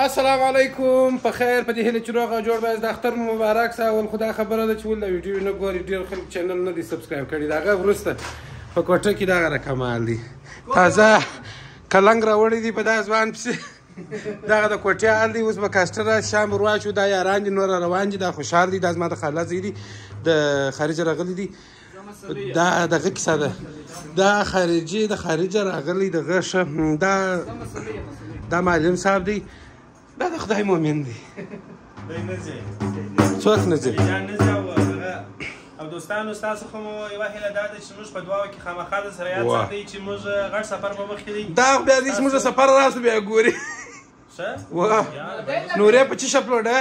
السلام علیکم په خیر په دې هیله چې روغ او جوړ به د اختر مبارک سه اول خدا خبره ده چې ول د ویډیو نه ګوري ډېر خلک چینل نه دي سبسکرایب کړي د هغه وروسته په کوټه کې دغه رقمال دي تازه کلنګ راوړی دي په دا ځوان پسې دغه د کوټې حال دی اوس به کاسټر شام ورواچو دا یاران دي نور روان دي دا خوشحال دي دا زما د خاله زوی دي د خارجه راغلي دي دا دغه کیسه ده دا خارجي د خارجه راغلي دغه دا معلم صاحب دی دا د خدای مؤمن دی څوک نه ځي او دوستانو ستاسو خو مو یوه هیله دا ده چې موږ په دواړو کې خامخا د سره یاد ساتئ چې موږ غټ سفر به مخکې دی دا بیا دې چې موږ سفر راسو بیا ګوري نورې په چی شپلوډه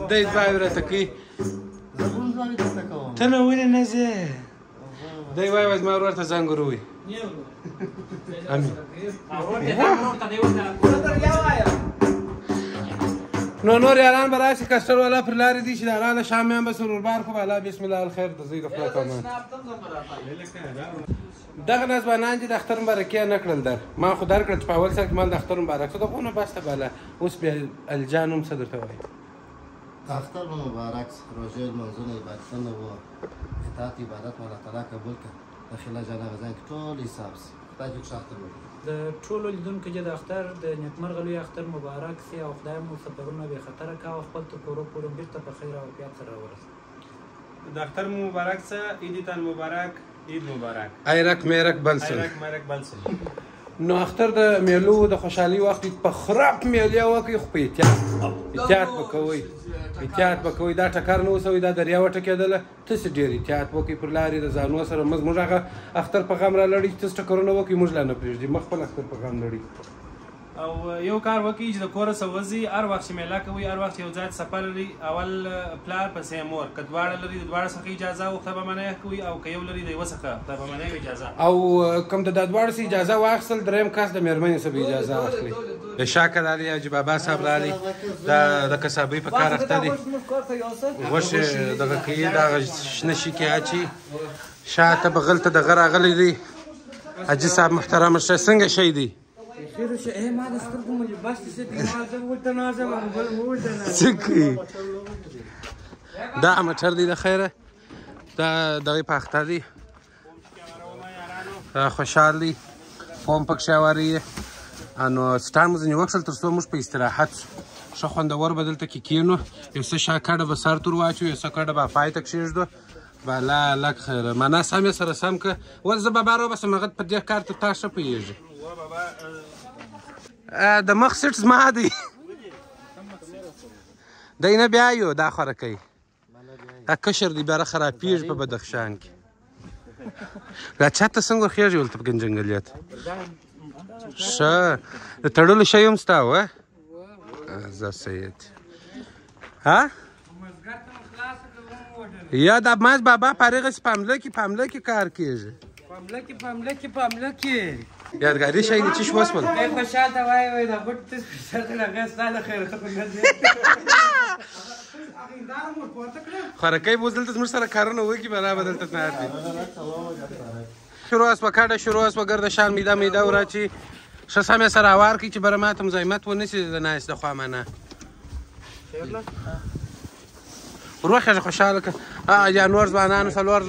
دی ځای راته کوي ته نو ولې نه ځې دی وایي زما ورور ته زنګ وروي نو نور یاران به راشي کسټر والا پر لارې دي چې د هغه د شامیان به سروربار کو بالا بسم الله الخیر د زوی د خدای په امان دغه ناځوانان چې د اختر مبارکي نه کړل در ما خو درکړه چې په اول سر کې مال د اختر مبارک څه دغونه بسته بالا اوس بیا الجان هم څه درته وایي اختر مبارک روژه لمانځونه عبادتونه و اطاعت عبادت الله تعالی قبول کړه د خلا جانا غزان کې ټول حساب سي خدای دې ښه اختر وکړي د ټولو لیدونکو چې د اختر د نیکمرغه لوی اختر مبارک سي او خدای مو سفرونه بې خطره کا او خپل کورو پورې بیرته په خیر او عافیت سره ورسوي د اختر مبارک سه عیدتان مبارک عید مبارک ایرک میرک بلسل ایرک میرک بلسل نو اختر د میلو د خوشحالي وخت په خراب میلې وکړي خو په احتیاط وکوي احتیاط وکوي دا ټکر نه اوسوي دا دریا وټکېدله تاسې ډېر احتیاط وکړئ پر لارې د ځانو سره موږ هغه اختر په غم را لړئ چې تاسو ټکرونه وکړئ موږ لا نه پرېږدي مخ خپل اختر په غم لړئ او یو کار وکړئ چې د کوره څه وځي هر وخت چې میله کوئ هر وخت یو ځای سفر لري اول پلار پسې مور که دواړه لري د دواړه څخه اجازه و خدای به منع کوي او که یو لري د یوه څخه خدای به منع اجازه او کوم د دواړو څخه اجازه واخیستل دریم کس د مېرمنې څخه به اجازه اخلي بېشکه دا دی حاجي بابا صاحب راغلی دا د کسابۍ په کار اخته دي غوښې دغه کوي دغه شنه شي کې اچي شاته بغل ته دغه راغلی دی حاجي صاحب محترمه شه څنګه شی دی دا امټر دی د خیره دا دغه په اخته دی خوشحال دی فوم پکښې هواري نو سټان مو ځینې وکړل تر څو موږ په استراحت ښه خوندور به دلته کې کښېنو یو څه شا کډه به سر تور واچو یو څه کډه به پای ته کښېږدو بالا لک خیره معنا سم یې سره سم که ول زه بابا راوبسم هغه په دې کار ته تا ښه پوهېږي د مخ سیټ زما دی دی نه بیا یو دا خوره کوي دا کشر دی بیا خرابېږي په بدخشان کې دا چاته څنګه ورخېږي ولته په ګنجنګلیت ښه د تړلو شی هم ستا و زه سید ها یا د ماز بابا پارغه پامله کې کار کېږي پامله کې یادګاري شی دی چې شوسول خوشحال ته وایي دا بټ تس سره لګا ستاله خیر ته خورکۍ بوز دلته زموږ سره کارونه وکړي برابر دلته نه دي شروع اسوه کډه شروع اسوه ګرده شال میده وراچي ښه سم یې سره هوار کړي چې بره ماته مزاحمت ونه شي د ناست د خوا منه وروخېږه خوشحاله که یا نور ځوانانو څلور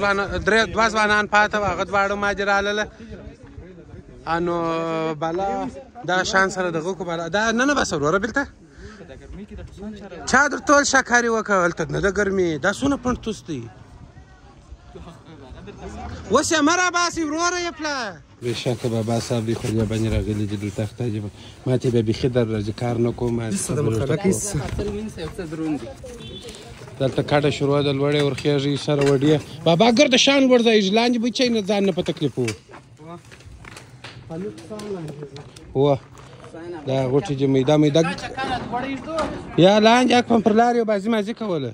دوه ځوانان پاته وه هغه دواړه ما دې رالله نو بالا دا شان سره دغه کو بالا دا نه بس وروره بلته چا در ټول شاکاري وکړه هلته نه د ګرمي دا څونه پڼ توس دی اوس یې مه راباسې وروره یې پله بېشکه بابا صاحب دی خو بیا باندې راغلي دي دلته اخته دي ما ته بیا بیخي در کار نه کوم دلته کډه شروع ده لوړې ورخېږي سره وډیه بابا ګرده شان لوړ ځای لاندې به چی نه ځان نه په تکلیف و وه دا غوټې چې میده یا لاندې اکفم پر لارې بازي مازي کوله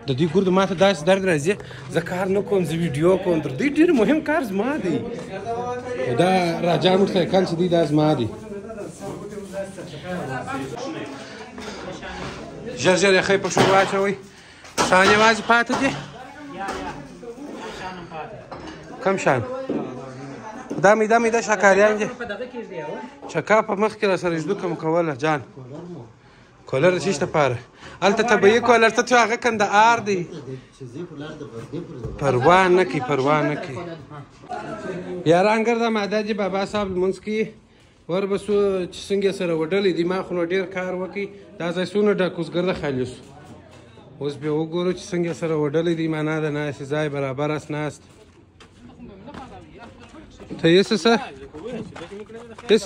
د دوی ګور د ماته داسې درد راځي زه کار نه کوم زه ویډیو کوم تر دوی ډېر مهم کار زما دی دا راجا موټر سایکل چې دی دا زما دی ژر ژر یې ښی په شور واچوئ شان یوازې پاته دی کم شان دا میده شکاریان دي په دغه کې دی چکا په مخ کې را سره جدو کوم کوله جان کولر شیش ته پاره الته طبيعي کولر ته تو هغه کندهار دی پروا نه کی یاران ګرځه ماداجي بابا صاحب لمونځ کی ور بسو چې څنګه سره وډلې دي ما خو ډیر کار وکي دا ځای سونه ډاکوس ګرځه خالص اوس به وګورو چې څنګه سره وډلې دي معنا ده نه چې ځای برابر اس ناست ته یې څه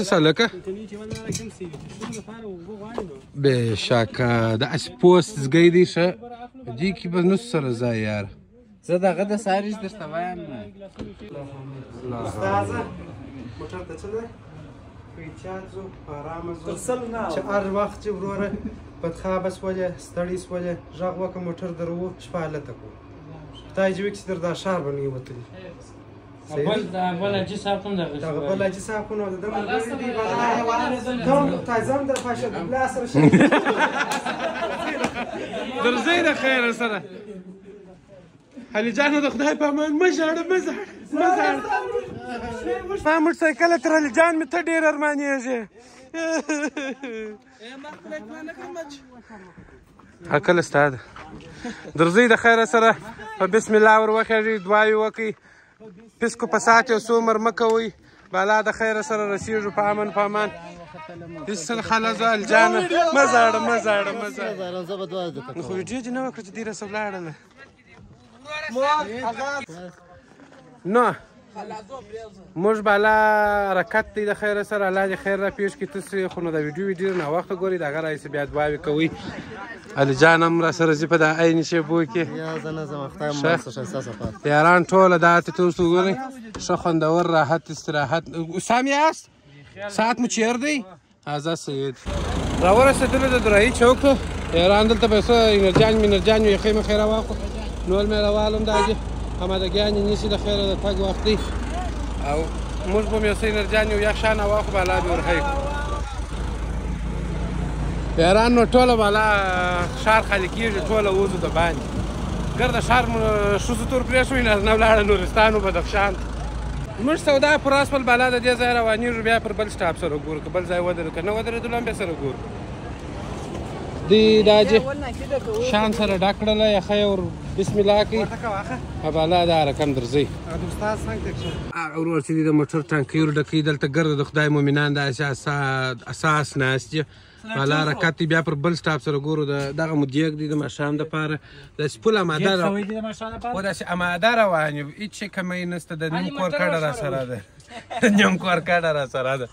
څه لکه به شکه د اس پوسټ زګی دی شه دي کې به نو سره ځای یار زه دغه د ساریز درته وایم استاذه موټر ته چله پیچازو پارامزو چې هر وخت چې وروره بدخواه بس ولې ستړي سولې غږ وکړه موټر درو شپه هلته کړو خدای دې وکړي چې در دا ښار به نه یې وتلي بل حاجي صاحب هم دغه بل حاجي صاحب خو نو د ده ملګري دي کوم تازه هم در پاشه بلا سره شي درځئ د خیره سره علي جانه د خدای په امان مه ژاړه ما موټر سایکل تر علي جان مې ته ډېر ارمانېږې عقل ستا ده درځئ د خیره سره په بسم الله ور وخېږئ دعاوې وکړئ پسکو په ساعت یو څو عمر مه کوئ بالا د خیره سره رسېږو په امن په امان هېڅ خلزه الجانه مه ژاړه خو ویډیو دې نه وکړه چې دې رسه ولاړله نو موږ بالا حرکت دی د خیره سره الله دې خیر را پیش کړي تاسې خو نو د ویډیو ډېر ناوخته ګورئ د هغه راهیسې بیا دعاوې کوئ علي جان هم را سره ځي په دا عین شیبو کې یاران ټوله دا هلته تاسو وګورئ ښه خوندور راحت استراحت سم یاست ساعت مو چیر دی ازا سید راورسېدلو د درایي چوک ته یاران دلته به څه انرجان یخۍ مخې راواخلو نور مې روالم دا چې امادګیانې نیسي د خیره د تګ وخت دی او موږ به مې یو څه انرجان یو یخ شان واخلو بالا به ورخی یاران نو ټوله بالا ښار خالي کېږي ټوله وځو د باندې ګرده ښار مو ښځو تور پرېښوي نارینه ولاړه نورستان و بدخشان موږ سودا پر اسپل بالا د دې ځای روانېږو بیا پر بل سټاپ سره ګورو که بل ځای ودرېدو که نه ودرېدلو هم بیا سره ګورو دی دا چې شان سره ډک کړله یخی ور بسم الله کوي بالا دا رقم درځئ هغه ورور چې دی د موټر ټانکۍ ور ډکوي دلته ګرده د خدای مؤمنان داسې اساس ناست دي بالا حرکت دی بیا پر بل سټاپ سره ګورو دغه مو دیګ دی د ماښام دپاره داسې پول اماده و داسې اماده روان یو هېڅ شي کمی نشته د نیم کور کډه را سره ده نیم کور کډه را سره ده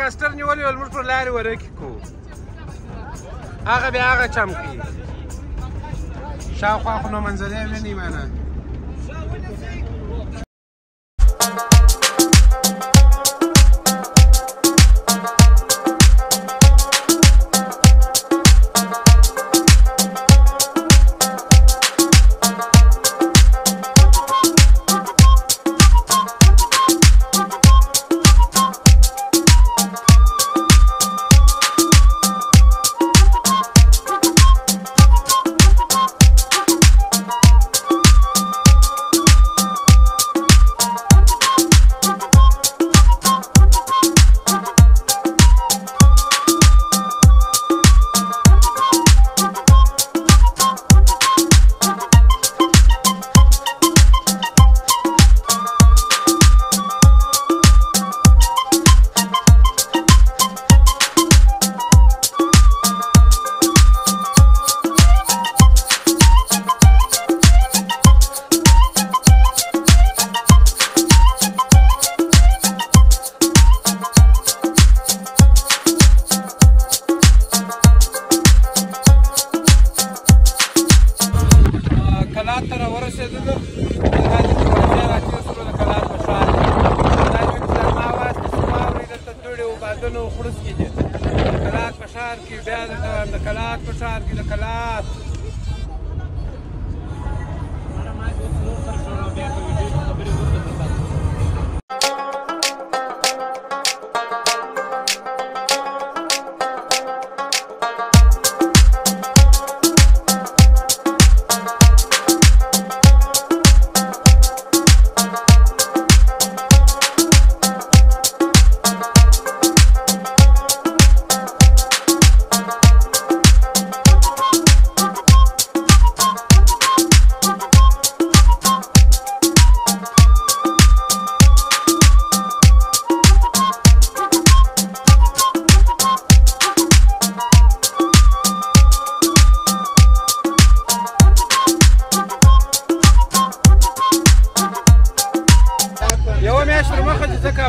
کاستر نیولې ول موږ پر لارې ورکې کوو هغه بیا هغه چم کوي شاوخوا خو نو منظرې وینئ مانه د نو خړس کې دي د کلات په ښار کې بیا درته وایم د کلات په ښار کې د کلات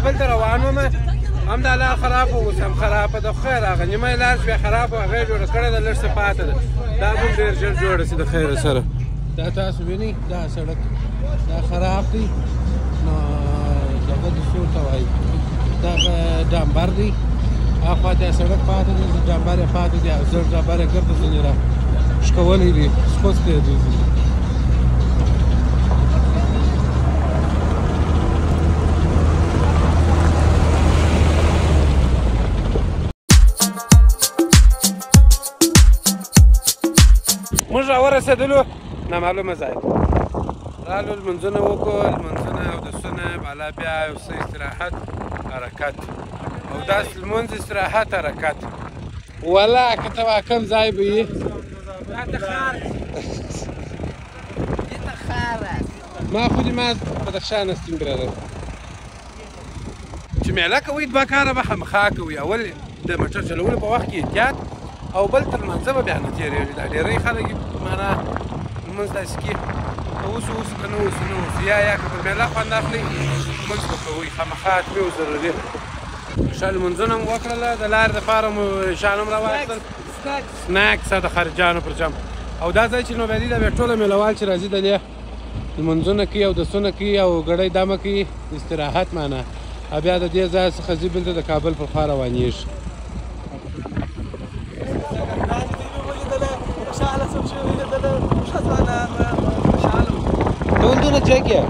کابل ته روان وم هم دا لار خرابه اوس هم خرابه ده خیر هغه نیمه لار چې بیا خرابه هغه یې جوړه کړې ده لږ څه پاته ده دا به هم ډېر ژر جوړه شي د خیره سره دا تاسو وینئ دا سړک دا خراب دی نو دغه د څو ته وایي دا ډامبر دی هاخوا ته سړک پاته دی ډامبر یې پاته دی او زر ډامبر یې ګرده ځینې را شکولی دي سپوڅ دی دوی موږ راورسېدلو نامعلومه ځای رالو لمونځونه وکړو لمونځونه اودسونه بالا بیا یو څه استراحت حرکت اودس لمونځ استراحت حرکت ولا که ته کوم ځای به یې ما خودی ما بدخشان هستیم برادر چې میله کوئ دوه کاره به خامخا کوئ اول د موټر چلولو په وخت کې احتیاط او بل تر منځه به بیا نه تېرېږي دا ډېری خلک معنا لمونځ داسې کوي که اوس که نه اوس نه اوس یا که پر میله خوند اخلئ لمونځ به کوئ خامخا حتمي او ضروري ښه لمونځونه مو وکړله د لارې دپاره مو شیان هم راواخیستل سناکس د خارجیانو پر جمع او دا ځای چې نوبیدي دا بیا ټوله میلهوال چې راځي دلې لمونځونه کوي اودسونه کوي او ګړۍ دمه کوي استراحت معنا او بیا د دې ځای څخه ځي بېلته د کابل پر خوا روانېږي تولدونه چکه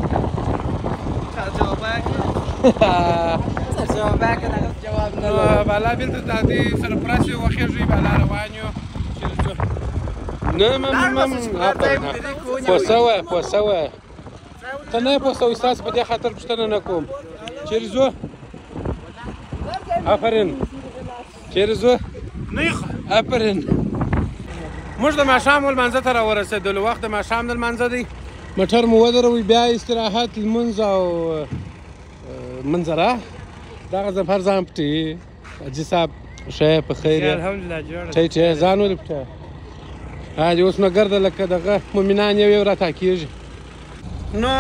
جواب نه بالا بیلته د دې سره پراسي وخیږي بالا روان یو نه پوسوه ته نه پوسوي ستاسو په دې خاطر پوښتنه نه کوم چیرې ځو آفرین چیرې ځو آفرین موږ د ماښام لمانځه ته راورسېدلو وخت د ماښام د لمانځه دی موټر مو ودروئ بیا استراحت لمونځ او منظره دغه زفر ځان پټي حاجي صاحب ښه په خیر الحمدلله جوړه ټی ځان ولې پټه حاجي اوس نو ګرده لکه دغه مؤمنان یو راټاکېږي نو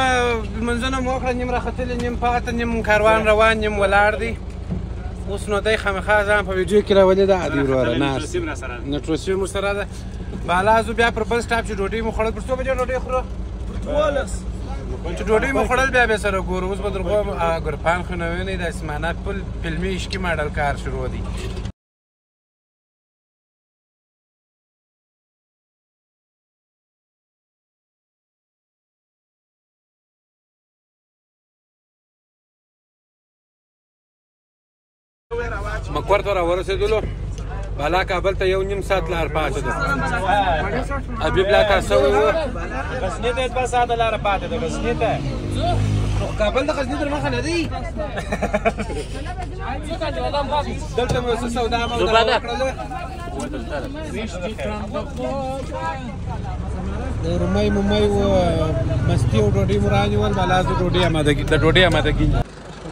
لمونځونه مو وکړه نیم راختلي نیم پاته نیم کاروان روان نیم ولاړ دی اوس نو دی خامخا ځان په ویډیو کې راولې ده عادي وروره نټروسیم ورسره ده بالا زو بیا پر بل سټاپ چې ډوډۍ مو خوړل پر څو بجې ډوډۍ خورو چې ډوډۍ مو خوړل بیا به سره ګورو اوس به در خو ګورپان خو نه وینئ داسې معنا فلمي عشقي ماډل کار شروع دی مکور ته راورسېدلو بالا کابل ته 1.5 ساعت لار پاتې ده حبیب لا کار سوی و غزني ته 2 ساعته لاره پاتې ده غزني ته کابل د غزني تر مخه نه دی دلته مو څه سودا مو وکړله د رومۍ مومۍ و مستي او ډوډۍ مو رانیول بالا زه ډوډۍ امادګي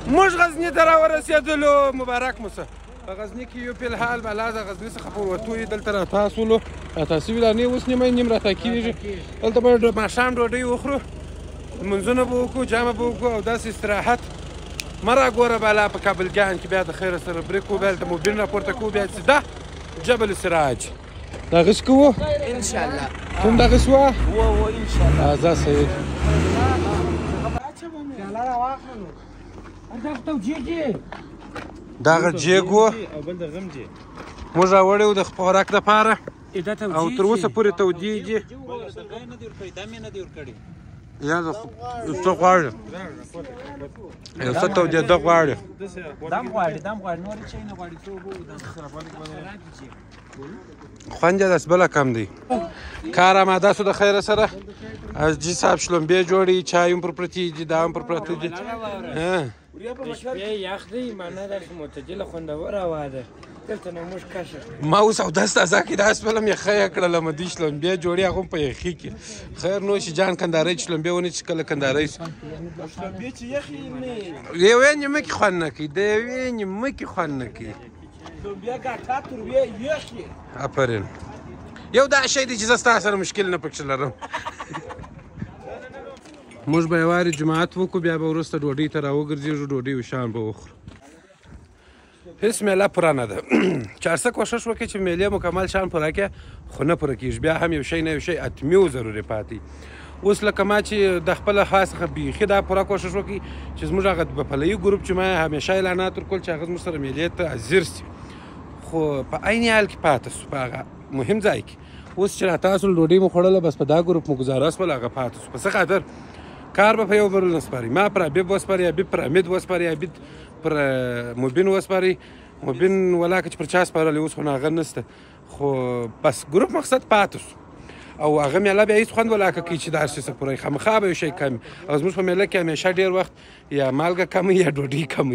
موږ غزني ته راورسېدلو مبارک مو شه په غزني کې یو فلحال بالا د غزني څخه په وتو یې دلته راتاسولو راتاسوي دا نه اوس نیم راټاکېږي دلته به ماښام ډوډۍ وخورو لمونځونه به وکړو جامه به وکړو او داسې استراحت مه راګوره بالا په کابلګان کې بیا د خیره سره بریک وو بیا دلته موبین راپورته کوو بیا سیده جبل سراج دغسې کوو انشاءالله کوم دغسې وه انشاءالله ځه سید دغه جیګ و او بل د غم جی موږ راوړی و د خوراک دپاره دا تودې او تر اوسه پورې تودې دي یا د څه غواړي یو څه تودېده غواړي دم غواړي نورې شی نه غواړي خوند یې داسې بله کم دی کار آماده سو د خیره سره حاجي صاحب شلومبې جوړوي چای هم پر پرتې دي دا هم پر پراته دي شپې یخ دی معنی داسې معتدله خوندوره هوا ده دلته نو موږ کشه ما اوس اودس تازه کړي داسې فلم یخه یې کړله مدي شلومبې جوړي هغه هم په یخي کې خیر نو چې جان کندارۍ چې شلومبې ونې چې کله کندارۍ شو یوې نیمه کې خوند نه کوي د یوې نیمه کې خوند نه کوي آفرین یو دا شی دی چې زه ستا سره مشکل نه پکښې لرم موږ به یوارې جماعت وکړو بیا به وروسته ډوډۍ ته راوګرځېږو ډوډۍ وشان به وخورو هېڅ میله پوره نه ده چې هر څه کوښښ وکړي چې میلې مکمل شان پوره کړې خو نه پوره کېږي بیا هم یو شی نه یو شی اتمي و ضروري پاتې اوس لکه ما چې د خپله خوا څخه بیخي دا پوره کوښښ وکړي چې زموږ هغه بپلوي ګروپ چې ما همیشه اعلانات ورکول چې هغه زموږ سره میلې ته حاضر شي خو په عین حال کې پاته شو په هغه مهم ځای کې اوس چې راته اصل ډوډۍ مو خوړله بس په دا ګروپ مو ګزاره شول هغه پاته شو په څه خاطر کار به په یو بل نه سپاري ما پر حبیب وسپاري حبیب پر حمید وسپاري حمید پر مبین وسپاري مبین ولاکه چې پر چا سپارلی اوس خو نه هغه نشته خو بس ګروپ مقصد پاته شو او هغه میله بیا هېڅ خوند ولاکه کوي چې دا هر شي څه پوره وي خامخا به یو شی کم او زموږ په میله کې همیشه ډېر وخت یا مالګه کم یا ډوډۍ کم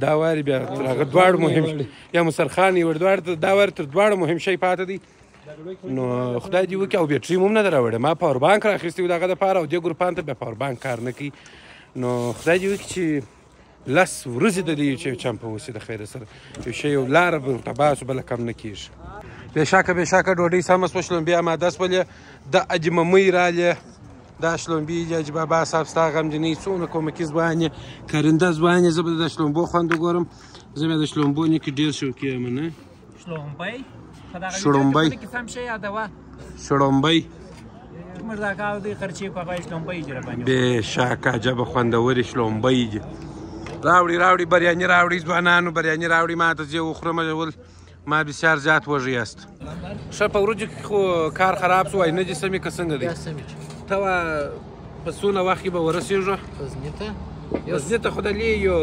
دا وارې بیا تر هغه دواړو مهم یا مسرخان یې دا وارې تر دواړو مهم شی پاته دی نو خدای دې وکړي او بیټري مو هم نه ده راوړی ما پاور بانک رااخیستی و د هغه دپاره او دې ګروپانو ته بیا پاور بانک کار نه کوي نو خدای دې وکړي چې 10 ورځې د دې یو شی چمپه اوسي د خیره سره یو شی یو لاره به ورته باسو بله کم نه کېږي بېشکه ډوډۍ سمه شوه شلومبې اماده شولې د حاجي ممۍ رالې دا شلومبې دي حاجي بابا صاحب ستا غمجنۍ څومره کومکي ځوان یې کارنده ځوان یې زه به د شلومبو خوند وګورم زه بیا د شلومبو نیکې ډېر شوقي یم نه شړومبی بېشکه عجبه خوندورې شلومبۍ دي راوړي بریاني راوړي ځوانانو بریاني راوړي ما ته زه وخورم ما بسیار زیات وږی یاست ښه په وریجو کې خو کار خراب شو نه دي سمې که څنګه دی ته په څونه وخت کې به ورسېږو غزني ته خو د لیو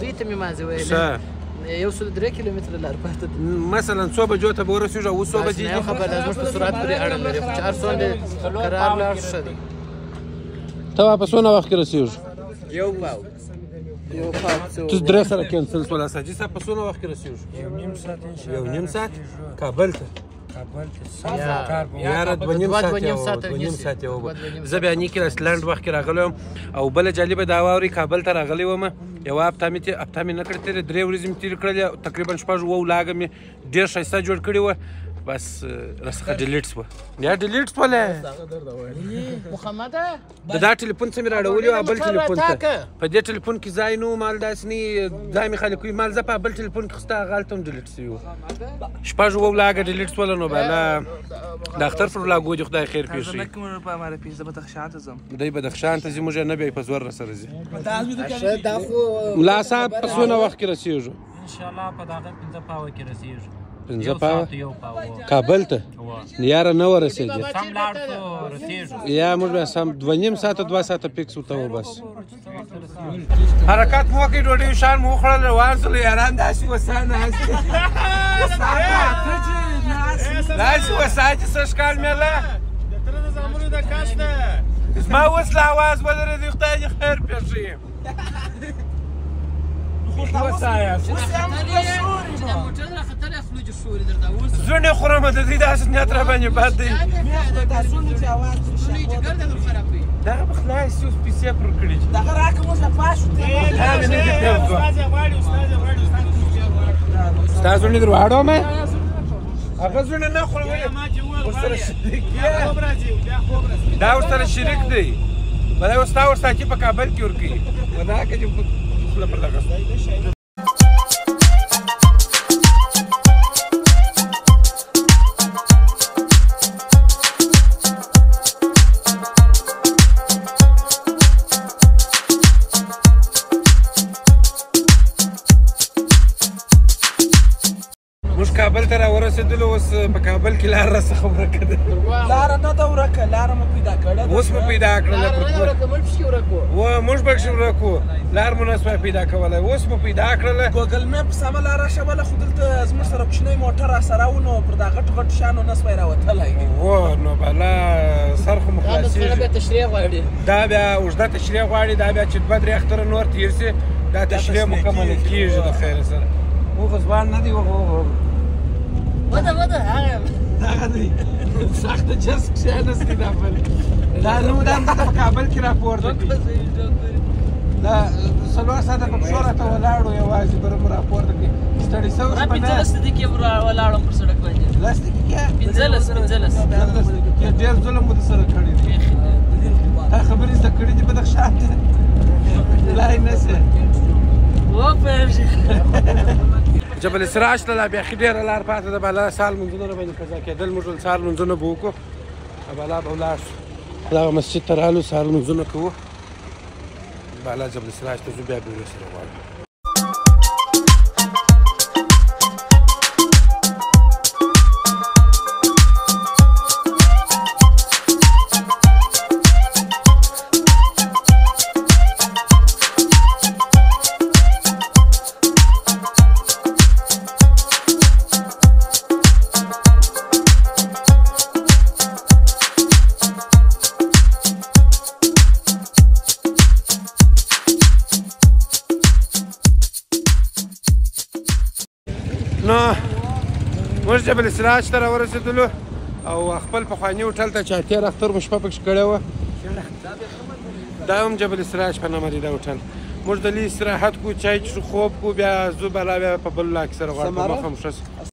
دوی ته مې مازې ویلې 103 کیلومتره لار پاته ده مثلا څو بجو ته به ورسېږو او اوس څو بجې دي خبره ده زموږ په سرعت پورې اړه لري خو چې هر څومره قرار لاړ ښه دی ته په څونه وخت کې رسېږو تو درې سره کینسل شول اساجي صاحب په څونه وخت کې رسېږو یو نیم ساعت کابل ته یاره 2.5 ساعت یې وبه زه بیا نیکې لنډ وخت کې راغلی وم او بله جالبه دا واورئ کابل ته راغلی ومه یوه هفته مې نه کړې تېرې 3 ورځې مې تېرې کړلې تقریبا 6 لاګه مې ډېر ښایسته جوړ کړې وه بس راڅخه ډیلیټ شوه یا ډیلیټ شوله محمده د دا ټلیفون څه مې راړولي وه بل ټلیفون ته په دې ټلیفون کې ځای نه و مال داسې نه ځای مې خالي کوي مال زه په بل ټلیفون کې خو ستا هغلته هم ډیلیټ شوي وو 6 لاګه ډیلیټ شوله نو بله د اختر پر ولاګو دي خدای خیر پېښ شي دی بدخشان ته ځي موږ نه بیا په زور راسره ځي ملا صاحب په څونه وخت کې رسېږو انشاءالله په دغه 15 پاوه کې رسېږو 15 پاوه کابل ته یاره نه ورسېږي سم لاړ شو رسېږو یا موږ بیا سم 2.5 ساعته 2 ساعته فکس ورته و بس حرکت مو وکړئ ډوډۍ شان مو وخوړل روان شولو یاران داسې وسا ناست داسې وسا چې سږ کال میله د تره د زامنو د کاش ده زما اوس له اواز ودرېدی خدای دې خیر پېښي زړه خورم د دې داسې نیت را باندې بد دی دغه به خلاص اوس پیسې پر کړي دغه راکړه اوس له پاشو ستا زړه در واړو مې هغه زړه نه خورم ورسره شریک دا ورسره شریک دی بلای اوس تا ورساکي په کابل کې ورکوي ودا که چې خوله پر دغه کابل ته راورسېدلو اوس په کابل کې لار راڅخه ورکه ده لاره نه ده ورکه لاره مو پیدا کړې ده اوس مو پیدا کړله موږ پکښې ورک وو لار مو نه سوی پیدا کولی اوس مو پیدا کړله ګوګل میپ سمه لاره شوله خو دلته زموږ سره کوچنی موټر راسره و نو پر دا غټو غټو شیانو نه سوی راوتلی هو نو بلا سر خو مو خلاصېږي دا بیا اوږده تشریح غواړي دا بیا چې 2-3 اختره نور تېر سي دا تشریح مکمله کېږي د خیره سره اوغه ځوان نه دی دغه دی سخته جذب کښېنستې دا بل دا نو دا په کابل کې راپورته کړي دا 4 ساعته په پښو راته ولاړو یوازې بره مو راپورته کړي ستړي سوي شپه نه 15 دقیقې ولاړم پر سړک باندې 10 دقیقې 15 ډېر ظلم مو درسره کړی دی تا خبرې زده کړي دي بدخشان ته لای نه سې جبل سراج ته لا بیخي ډېره لار پاته ده بالا سال لمونځونه راباندې قضا کېدل موږ ټول سهار لمونځونه به وکړو بالا به ولاړ شو دغه مسجد ته رالو سهار لمونځونه کوو بالا جبل سراج ته ځو بیا به سره غواړو نو موږ جبل سراج ته راورسېدلو او خپل پخواني هوټل ته چې اتیا اختر مو شپه پکښې کړې وه دا هم جبل سراج په نامه دی دا هوټل موږ دلې استراحت کوو چای څښو خوب کوو بیا ځو بالا بیا په بل لاک سره غواړو په مخه مو ښه